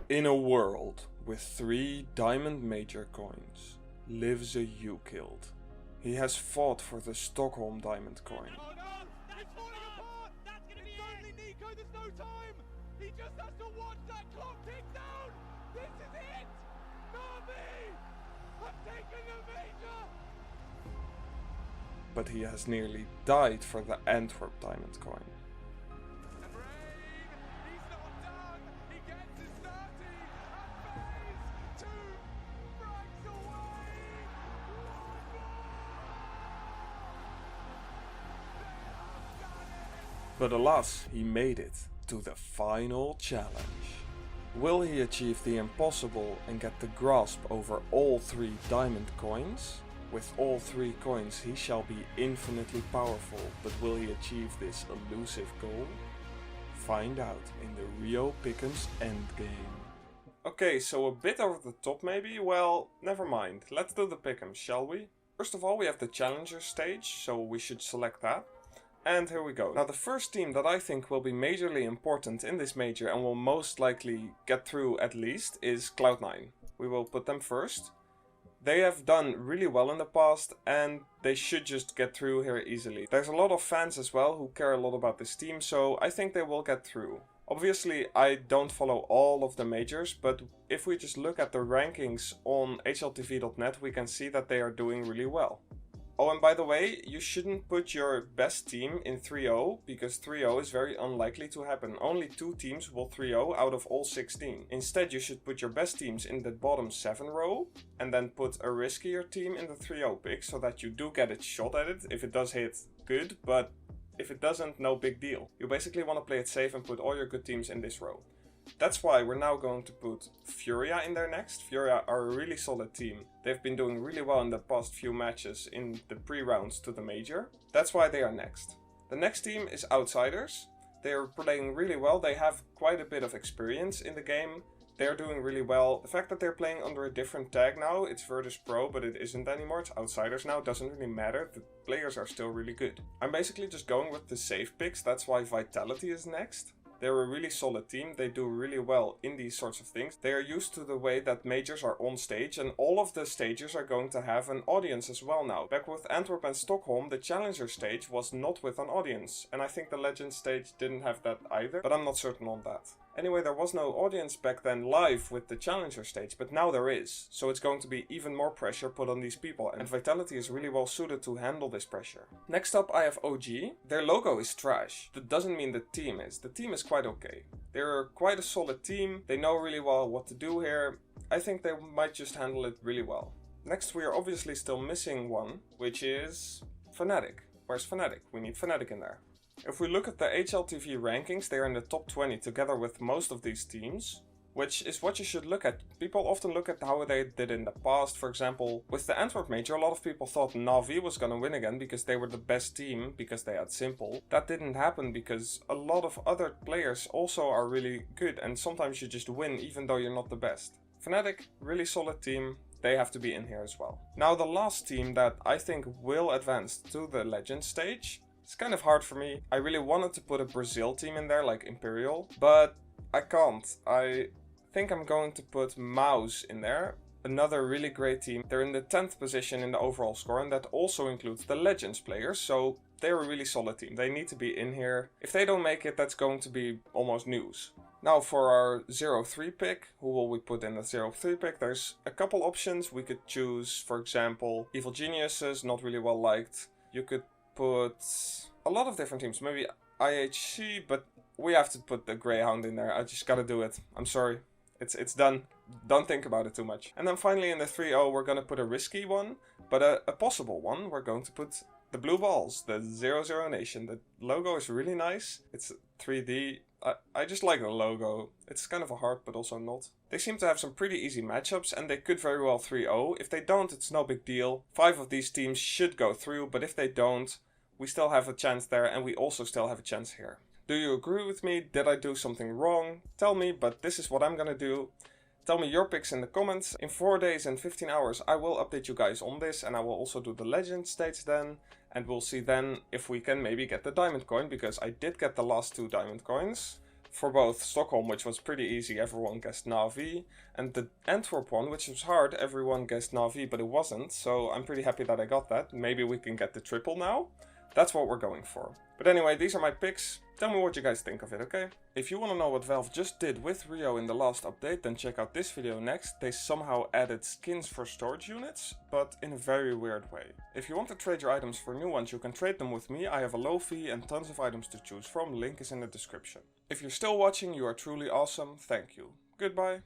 In a world with 3 diamond major coins lives a U-Killed. He has fought for the Stockholm diamond coin. Oh no! It's falling apart! That's gonna be only Nico, there's no time! He just has to watch that clock tick down! This is it! Navi! I've taken the major! But he has nearly died for the Antwerp diamond coin. And Rain! He's not done! He gets his 30! And phase 2 frags away! One more! They have done it! But alas, he made it to the final challenge. Will he achieve the impossible and get the grasp over all 3 diamond coins? With all 3 coins he shall be infinitely powerful, but will he achieve this elusive goal? Find out in the Rio Pick'ems End Game. Okay, so a bit over the top maybe? Well, never mind. Let's do the Pick'ems, shall we? First of all, we have the Challenger stage, so we should select that. And here we go. Now the first team that I think will be majorly important in this major and will most likely get through at least is Cloud9. We will put them first. They have done really well in the past and they should just get through here easily. There's a lot of fans as well who care a lot about this team, so I think they will get through. Obviously I don't follow all of the majors, but if we just look at the rankings on hltv.net we can see that they are doing really well. Oh, and by the way, you shouldn't put your best team in 3-0, because 3-0 is very unlikely to happen. Only 2 teams will 3-0 out of all 16. Instead, you should put your best teams in the bottom 7 row, and then put a riskier team in the 3-0 pick, so that you do get a shot at it. If it does hit, good, but if it doesn't, no big deal. You basically want to play it safe and put all your good teams in this row. That's why we're now going to put Furia in there next. Furia are a really solid team. They've been doing really well in the past few matches in the pre-rounds to the major. That's why they are next. The next team is Outsiders. They are playing really well. They have quite a bit of experience in the game. They're doing really well. The fact that they're playing under a different tag now, it's Virtus Pro, but it isn't anymore. It's Outsiders now. It doesn't really matter. The players are still really good. I'm basically just going with the safe picks. That's why Vitality is next. They're a really solid team, they do really well in these sorts of things. They are used to the way that majors are on stage, and all of the stages are going to have an audience as well now. Back with Antwerp and Stockholm, the Challenger stage was not with an audience, and I think the Legend stage didn't have that either, but I'm not certain on that. Anyway, there was no audience back then live with the Challenger stage, but now there is. So it's going to be even more pressure put on these people, and Vitality is really well suited to handle this pressure. Next up I have OG. Their logo is trash. That doesn't mean the team is. The team is quite okay. They're quite a solid team. They know really well what to do here. I think they might just handle it really well. Next we are obviously still missing one, which is Fnatic. Where's Fnatic? We need Fnatic in there. If we look at the HLTV rankings, they are in the top 20 together with most of these teams, which is what you should look at. People often look at how they did in the past. For example, with the Antwerp Major, a lot of people thought Navi was gonna win again because they were the best team, because they had Simple. That didn't happen because a lot of other players also are really good, and sometimes you just win even though you're not the best. Fnatic, really solid team. They have to be in here as well. Now the last team that I think will advance to the Legend stage. It's kind of hard for me. I really wanted to put a Brazil team in there, like Imperial, but I can't. I think I'm going to put Mouse in there. Another really great team. They're in the 10th position in the overall score, and that also includes the Legends players, so they're a really solid team. They need to be in here. If they don't make it, that's going to be almost news. Now for our 0-3 pick, who will we put in the 0-3 pick? There's a couple options. We could choose, for example, Evil Geniuses, not really well liked. You could put a lot of different teams, maybe IHC, but we have to put the Greyhound in there. I just gotta do it. I'm sorry. It's done. Don't think about it too much. And then finally in the 3-0 we're gonna put a risky one, but a possible one. We're going to put the Blue Balls, the 0-0 Nation. The logo is really nice. It's 3D. I just like the logo. It's kind of a heart, but also not. They seem to have some pretty easy matchups, and they could very well 3-0. If they don't, it's no big deal. 5 of these teams should go through, but if they don't, we still have a chance there, and we also still have a chance here. Do you agree with me? Did I do something wrong? Tell me, but this is what I'm gonna do. Tell me your picks in the comments. In 4 days and 15 hours I will update you guys on this, and I will also do the Legend stage then. And we'll see then if we can maybe get the diamond coin, because I did get the last 2 diamond coins. For both Stockholm, which was pretty easy, everyone guessed Navi, and the Antwerp one, which was hard, everyone guessed Navi, but it wasn't, so I'm pretty happy that I got that. Maybe we can get the triple now? That's what we're going for. But anyway, these are my picks. Tell me what you guys think of it, okay? If you want to know what Valve just did with Rio in the last update, then check out this video next. They somehow added skins for storage units, but in a very weird way. If you want to trade your items for new ones, you can trade them with me. I have a low fee and tons of items to choose from. Link is in the description. If you're still watching, you are truly awesome. Thank you. Goodbye.